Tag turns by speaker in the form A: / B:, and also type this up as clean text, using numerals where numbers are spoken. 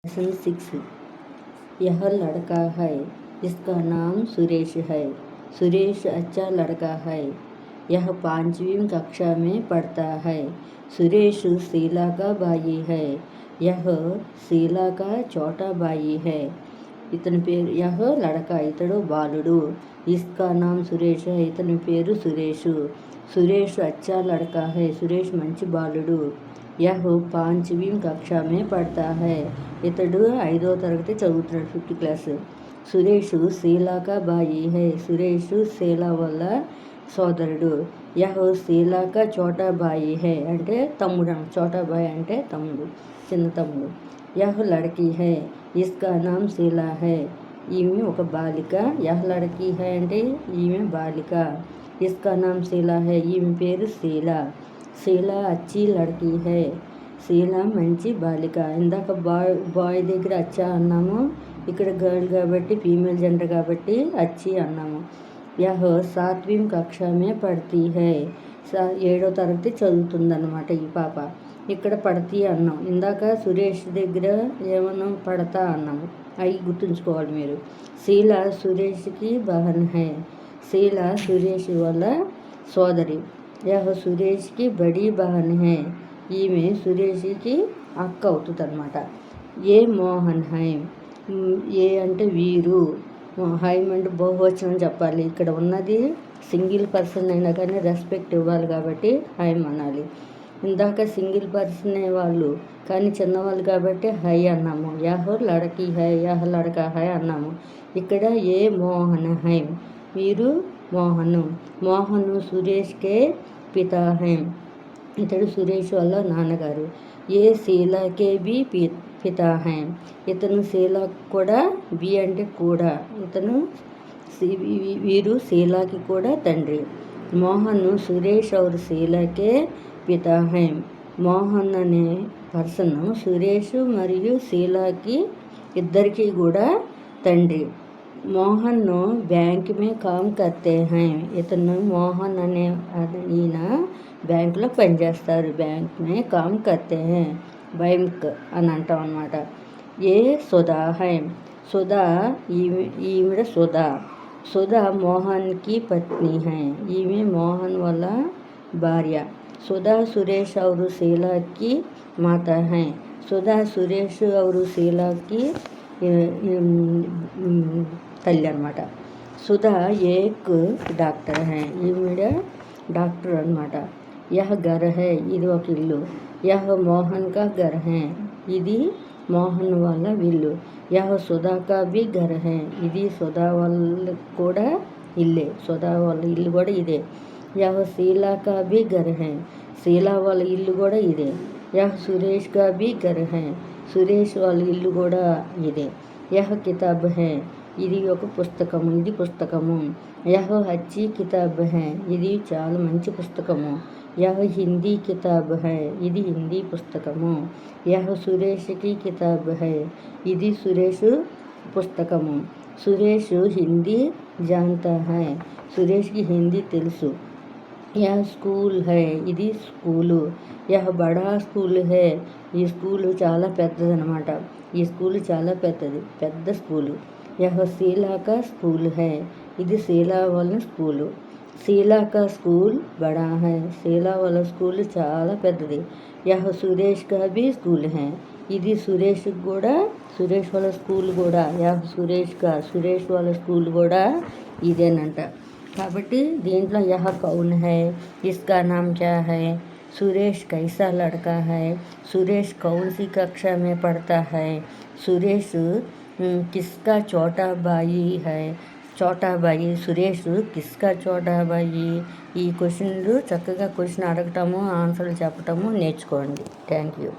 A: Lesson 6। यह लड़का है, इसका नाम सुरेश है। सुरेश अच्छा लड़का है। यह 5वीं कक्षा में पढ़ता है। सुरेश शीला का भाई है। यह शीला का छोटा भाई है। इतने पेर यह लड़का इतड़ो बालुडु। इसका नाम सुरेश है। इतने पेरु सुरेश। सुरेश अच्छा लड़का है। सुरेश मंची बालुडु। यह 5वीं कक्षा में पढ़ता है। इतడు 5వ తరగతి చదువుతున్నాడు, 5th క్లాస్. సురేష్ శీలా కా భాయి హై. సురేష్ శీలా వల్ల సోదరుడు. యహ్ శీలా కా చోటా భాయి హై అంటే తమ్ముడు. చోటా భాయ్ అంటే తమ్ముడు, చిన్న తమ్ముడు. యహ్ లड़की है, इसका नाम శీలా है. ఈమె ఒక బాలిక. యహ్ లड़की है అంటే ఈమె బాలిక. इसका नाम శీలా है, ఈమె పేరు శీలా. శీలా అచ్చి లड़की है. శీలా మంచి బాలిక. ఇందాక బాయ్ దగ్గర అచ్చా అన్నాము, ఇక్కడ గర్ల్ కాబట్టి ఫీమేల్ జెండర్ కాబట్టి అచ్చి అన్నాము. యహ్ 7वीं కక్షా మే పढ़ती है. 7వ తరగతి చదువుతుందన్నమాట ఈ పాప. ఇక్కడ పడతీ అన్నాం. ఇందాక సురేష్ దగ్గర ఏమన్నాం, పడతా అన్నాము. అవి గుర్తుంచుకోవాలి మీరు. శీలా సురేష్కి బహన్ హై. శీలా సురేష్ వల్ల సోదరి. యహ్ సురేష్కి బడీ బహన్ హై. ఈమె సురేష్కి అక్క అవుతుంది అనమాట. ఏ మోహన్ హైం. ఏ అంటే వీరు, హైమ్ అంటే బహువచనం చెప్పాలి. ఇక్కడ ఉన్నది సింగిల్ పర్సన్ అయినా కానీ రెస్పెక్ట్ ఇవ్వాలి కాబట్టి హైమ్ అనాలి. ఇందాక సింగిల్ పర్సనే వాళ్ళు కానీ చిన్నవాళ్ళు కాబట్టి హై అన్నాము. యహ్ లड़की హై, యహ్ లड़का హై అన్నాము. ఇక్కడ ఏ మోహన్ హైం, వీరు మోహను. మోహను సురేష్కే పితా హైం. ఇతడు సురేష్ వల్ల నాన్నగారు. ఏ శీలాకే బి పితా హై. ఇతను శీలా కూడా, బి అంటే కూడా, ఇతను వీరు శీలాకి కూడా తండ్రి. మోహన్ సురేష్ और శీలాకే పితా హై. మోహన్ అనే పర్సన్ సురేష్ మరియు శీలాకి ఇద్దరికి కూడా తండ్రి. Mohan bank may com కర్తే high. ఇతను మోహన్ అనే ఈయన బ్యాంకులో పనిచేస్తారు. Bank may com కర్తే high, bank అని అంటాం అన్నమాట. ఏ సుధా హై. సుధా ఈవిడ సుధా. సుధా మోహన్కి పత్ని హై. ఈమె మోహన్ వల్ల భార్య. సుధా సురేష్ और శీలాకి మాతా హై. సుధా సురేష్ और శీలాకి తల్లి అన్నమాట. సుధా ఏక్ డాక్టర్ హై. ఈవిడ డాక్టర్ అన్నమాట. Yeah Ghar high. ఇది ఒక ఇల్లు. యహ్ మోహన్ కా ఘర్ హై. ఇది మోహన్ వాళ్ళ ఇల్లు. యహ్ సుధా కా భీ ఘర్ హై. ఇది సుధా వాళ్ళ కూడా ఇల్లే. సుధా వాళ్ళ ఇల్లు కూడా ఇదే. యహ్ శీలా కా భీ ఘర్ హై. శీలా వాళ్ళ ఇల్లు కూడా ఇదే. యహ్ సురేష్ కా భీ ఘర్ హై. సురేష్ వాళ్ళ ఇల్లు కూడా ఇదే. యహ్ కితాబ్ హై. ఇది ఒక పుస్తకము. ఇది పుస్తకము. యహ్ అచ్చి కితాబ్ హై. ఇది చాలా మంచి పుస్తకము. యహ్ హిందీ కితాబ్ హై. ఇది హిందీ పుస్తకము. యహ్ సురేష్కి కితాబ్ హై. ఇది సురేష్ పుస్తకము. సురేష్ హిందీ జాన్తా హై. సురేష్కి హిందీ తెలుసు. యహ్ స్కూల్ హై. ఇది స్కూలు. యహ్ బడా స్కూల్ హై. ఈ స్కూలు చాలా పెద్దదన్నమాట. ఈ స్కూలు చాలా పెద్దది, పెద్ద స్కూలు. యహ్ శీలా కా స్కూల్ హై. ఇది శీలా వాళ్ళ స్కూలు. శీలా కా స్కూల్ బడా హై. శీలా వాళ్ళ స్కూలు చాలా పెద్దది. యహ్ సురేష్ కా భీ స్కూల్ హై. ఇది సురేష్ కూడా, సురేష్ వాళ్ళ స్కూల్ కూడా. యహ్ సురేష్ వాళ్ళ స్కూల్ కూడా ఇదేనంట. కాబట్టి దీంట్లో యహ్ కౌన్ హై, ఇస్కా నామ్ క్యా హై, సురేష్ కైసా లड़का है, సురేష్ कौन सी कक्षा में पढ़ता है, సురేష్ किसका छोटा भाई है, చోటా బాయి. సురేష్ కిస్కా చోటా బాయి. ఈ క్వశ్చన్లు చక్కగా క్వశ్చన్ అడగటము, ఆన్సర్లు చెప్పటము నేర్చుకోండి. Thank you.